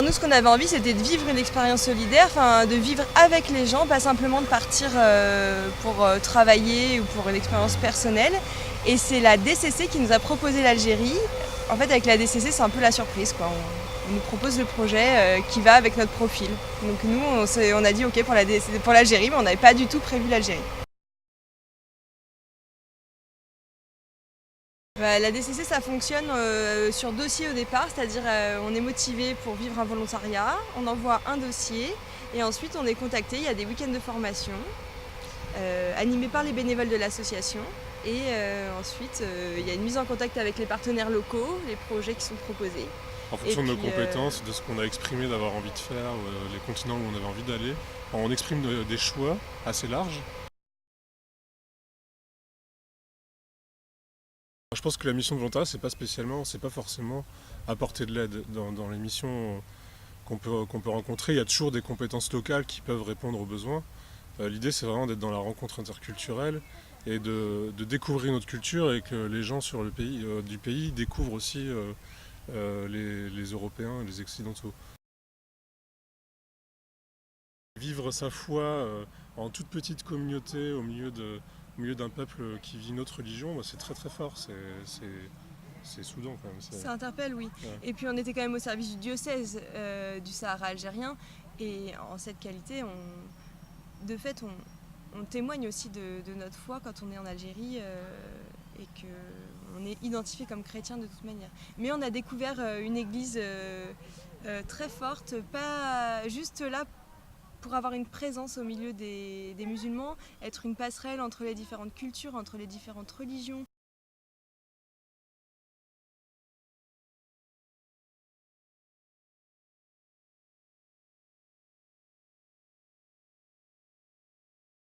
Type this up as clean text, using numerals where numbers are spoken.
Nous, ce qu'on avait envie, c'était de vivre une expérience solidaire, de vivre avec les gens, pas simplement de partir pour travailler ou pour une expérience personnelle. Et c'est la DCC qui nous a proposé l'Algérie. En fait, avec la DCC, c'est un peu la surprise, quoi. On nous propose le projet qui va avec notre profil. Donc nous, on a dit OK pour l'Algérie, mais on n'avait pas du tout prévu l'Algérie. La DCC, ça fonctionne sur dossier au départ, c'est-à-dire on est motivé pour vivre un volontariat, on envoie un dossier et ensuite on est contacté, il y a des week-ends de formation animés par les bénévoles de l'association et ensuite il y a une mise en contact avec les partenaires locaux, les projets qui sont proposés. En fonction de nos compétences, de ce qu'on a exprimé d'avoir envie de faire, les continents où on avait envie d'aller, on exprime des choix assez larges. Je pense que la mission de volontariat, c'est pas forcément apporter de l'aide. Dans les missions qu'on peut rencontrer, il y a toujours des compétences locales qui peuvent répondre aux besoins. L'idée, c'est vraiment d'être dans la rencontre interculturelle et de découvrir notre culture et que les gens sur le pays, du pays découvrent aussi les Européens et les Occidentaux. Vivre sa foi en toute petite communauté au milieu d'un peuple qui vit une autre religion, c'est très très fort. C'est soudant quand même. Ça interpelle, oui. Ouais. Et puis on était quand même au service du diocèse du Sahara algérien. Et en cette qualité, on témoigne aussi de notre foi quand on est en Algérie et qu'on est identifié comme chrétien de toute manière. Mais on a découvert une église très forte, pas juste là pour avoir une présence au milieu des musulmans, être une passerelle entre les différentes cultures, entre les différentes religions.